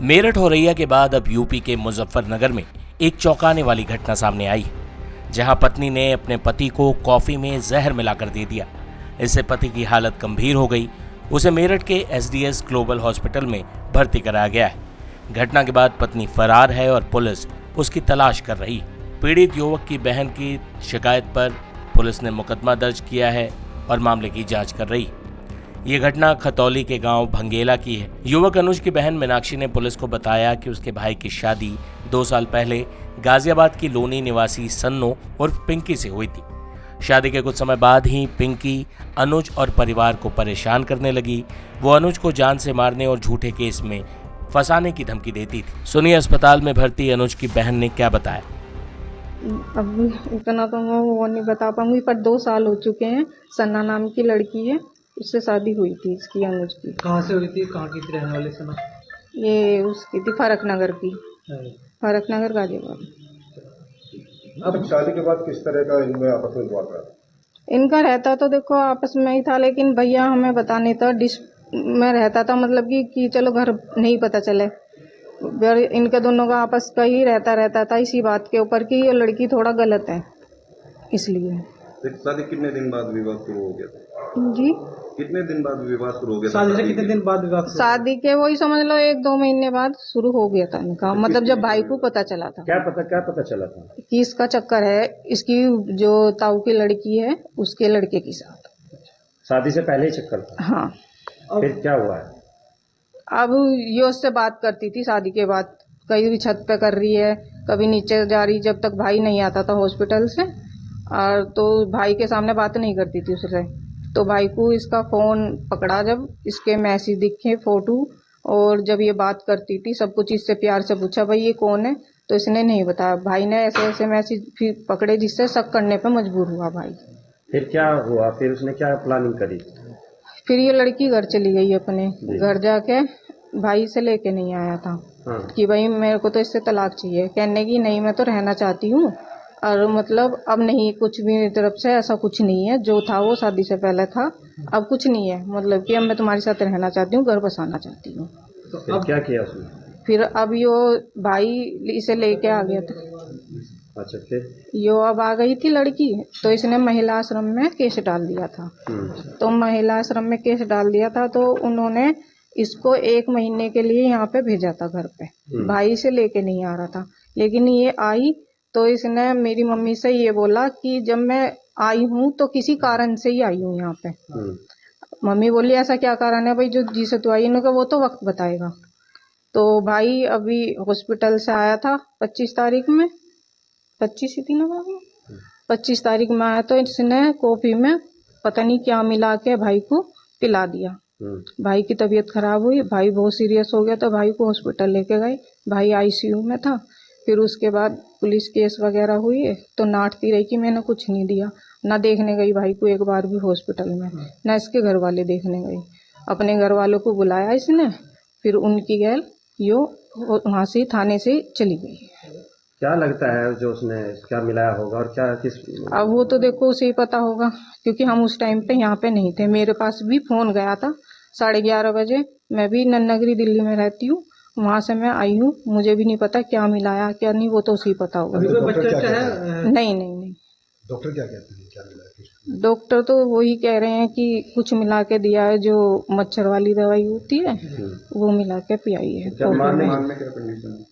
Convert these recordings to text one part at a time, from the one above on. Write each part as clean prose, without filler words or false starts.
मेरठ औरैया के बाद अब यूपी के मुजफ्फरनगर में एक चौंकाने वाली घटना सामने आई, जहां पत्नी ने अपने पति को कॉफी में जहर मिलाकर दे दिया। इससे पति की हालत गंभीर हो गई। उसे मेरठ के एसडीएस ग्लोबल हॉस्पिटल में भर्ती कराया गया है। घटना के बाद पत्नी फरार है और पुलिस उसकी तलाश कर रही है। पीड़ित युवक की बहन की शिकायत पर पुलिस ने मुकदमा दर्ज किया है और मामले की जांच कर रही है। ये घटना खतौली के गांव भंगेला की है। युवक अनुज की बहन मीनाक्षी ने पुलिस को बताया कि उसके भाई की शादी 2 साल पहले गाजियाबाद की लोनी निवासी सन्नो उर्फ पिंकी से हुई थी। शादी के कुछ समय बाद ही पिंकी अनुज और परिवार को परेशान करने लगी। वो अनुज को जान से मारने और झूठे केस में फंसाने की धमकी देती थी। सुनिए अस्पताल में भर्ती अनुज की बहन ने क्या बताया। अब इतना तो मैं वो नहीं बता पाऊंगी, पर 2 साल हो चुके हैं। सन्ना नाम की लड़की है, उससे शादी हुई थी इसकी, अनुज की। कहाँ से हुई थी? कहाँ की थी रहने वाले सना? ये उसकी थी फरक नगर की, फरक नगर गाजियाबाद। अब शादी के बाद किस तरह का इनमें आपस में विवाद रहा? इनका रहता तो देखो आपस में ही था, लेकिन भैया हमें बताने था डिश में रहता था, मतलब कि चलो घर नहीं पता चले। इनके दोनों का आपस का ही रहता था इसी बात के ऊपर कि ये लड़की थोड़ा गलत है, इसलिए। शादी कितने दिन बाद विवाह शुरू हो गया था? जी, कितने दिन बाद विवाह शुरू हो गया? शादी से कितने दिन बाद विवाह? शादी के वही समझ लो 1-2 महीने बाद शुरू हो गया था इनका, मतलब जब भाई को पता चला था। क्या पता चला था? कि इसका चक्कर है, इसकी जो ताऊ की लड़की है उसके लड़के के साथ। शादी से पहले ही चक्कर था? हाँ। फिर क्या हुआ है? अब ये उससे बात करती थी शादी के बाद, कहीं भी छत पे कर रही है, कभी नीचे जा रही, जब तक भाई नहीं आता था हॉस्पिटल से। और तो भाई के सामने बात नहीं करती थी उससे। तो भाई को इसका फ़ोन पकड़ा, जब इसके मैसेज दिखे, फ़ोटो, और जब ये बात करती थी सब कुछ इससे प्यार से पूछा भाई ये कौन है, तो इसने नहीं बताया। भाई ने ऐसे ऐसे मैसेज फिर पकड़े, जिससे शक करने पे मजबूर हुआ भाई। फिर क्या हुआ? फिर उसने क्या प्लानिंग करी? फिर ये लड़की घर चली गई, अपने घर जाके भाई से लेके नहीं आया था। हाँ। कि भाई मेरे को तो इससे तलाक चाहिए, कहने की नहीं मैं तो रहना चाहती हूँ, और मतलब अब नहीं, कुछ भी मेरी तरफ से ऐसा कुछ नहीं है, जो था वो शादी से पहले था, अब कुछ नहीं है, मतलब कि अब मैं तुम्हारे साथ रहना चाहती हूँ, घर बसाना चाहती हूँ। तो अब क्या किया उसने? फिर अब यो भाई इसे लेके आ गया था। अच्छा, फिर यो अब आ गई थी लड़की, तो इसने महिला आश्रम में केस डाल दिया था। तो महिला आश्रम में केस डाल दिया था, तो उन्होंने इसको 1 महीने के लिए यहाँ पे भेजा था घर पे। भाई से लेके नहीं आ रहा था, लेकिन ये आई तो इसने मेरी मम्मी से ये बोला कि जब मैं आई हूँ तो किसी कारण से ही आई हूँ यहाँ पे। मम्मी बोली ऐसा क्या कारण है भाई जो जिसे तू आई? इन्होंने वो तो वक्त बताएगा। तो भाई अभी हॉस्पिटल से आया था 25 तारीख में, 25 ही थी ना बाबू, 25 तारीख में आया, तो इसने कॉफी में पता नहीं क्या मिला के भाई को पिला दिया। भाई की तबीयत खराब हुई, भाई बहुत सीरियस हो गया, तो भाई को हॉस्पिटल लेके गए। भाई आईसीयू में था। फिर उसके बाद पुलिस केस वगैरह हुई, तो नाटती रही कि मैंने कुछ नहीं दिया। ना देखने गई भाई को एक बार भी हॉस्पिटल में, ना इसके घर वाले देखने गए। अपने घर वालों को बुलाया इसने, फिर उनकी गैल यो वहाँ से थाने से चली गई। क्या लगता है जो उसने क्या मिलाया होगा और क्या किस? अब वो तो देखो उसे ही पता होगा, क्योंकि हम उस टाइम पे यहाँ पे नहीं थे। मेरे पास भी फोन गया था 11:30 बजे। मैं भी नन्नगरी दिल्ली में रहती हूँ, वहाँ से मैं आई हूँ, मुझे भी नहीं पता क्या मिलाया क्या नहीं, वो तो उसे ही पता होगा। नहीं। डॉक्टर क्या कहते हैं, क्या मिला? डॉक्टर तो वही कह रहे हैं कि कुछ मिला के दिया है, जो मच्छर वाली दवाई होती है वो मिला के पियाई है। मारने क्या कंडीशन है?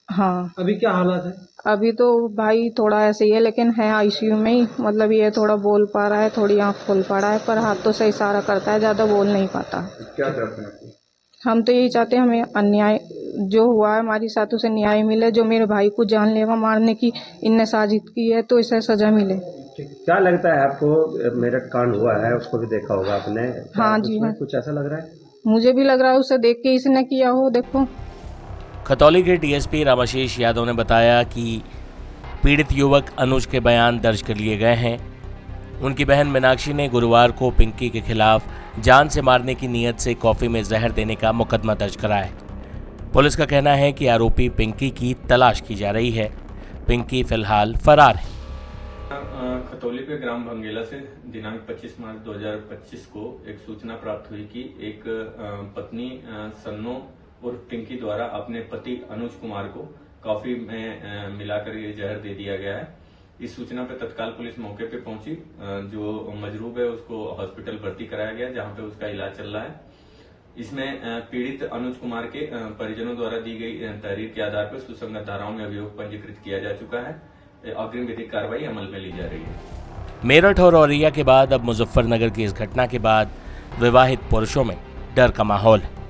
हाँ। अभी क्या हालत है? अभी तो भाई थोड़ा ऐसे ही है, लेकिन है आईसीयू में ही। मतलब ये थोड़ा बोल पा रहा है, थोड़ी आँख खोल पा रहा है, पर हाथ तो से इशारा करता है, ज़्यादा बोल नहीं पाता। क्या चाहते हैं? हम तो यही चाहते हैं हमें अन्याय जो हुआ है हमारी साथ उसे न्याय मिले। जो मेरे भाई को जानलेवा मारने की इनने साजिश की है, तो इसे सजा मिले। क्या लगता है आपको? मेरठ कांड हुआ है, उसको भी देखा होगा आपने। हाँ जी हाँ, कुछ ऐसा लग रहा है? मुझे भी लग रहा है उसे देख के इसने किया हो। देखो, खतौली के डीएसपी रामाशीष यादव ने बताया कि पीड़ित युवक अनुज के बयान दर्ज कर लिए गए हैं। उनकी बहन मीनाक्षी ने गुरुवार को पिंकी के खिलाफ जान से मारने की नीयत से कॉफी में जहर देने का मुकदमा दर्ज कराया है। पुलिस का कहना है कि आरोपी पिंकी की तलाश की जा रही है। पिंकी फिलहाल फरार है। खतौली के ग्राम भंगेला से दिनांक 25 मार्च 2025 को एक सूचना प्राप्त हुई कि एक पत्नी सन्नो उर्फ पिंकी द्वारा अपने पति अनुज कुमार को कॉफी में मिलाकर ये जहर दे दिया गया है। इस सूचना पर तत्काल पुलिस मौके पे पहुंची। जो मजरूब है उसको हॉस्पिटल भर्ती कराया गया, जहां पे उसका इलाज चल रहा है। इसमें पीड़ित अनुज कुमार के परिजनों द्वारा दी गई तहरीर के आधार पर सुसंगत धाराओं में अभियोग पंजीकृत किया जा चुका है। अग्रिम विधिक कार्रवाई अमल में ली जा रही है। मेरठ और औरैया के बाद अब मुजफ्फरनगर की इस घटना के बाद विवाहित पुरुषों में डर का माहौल है।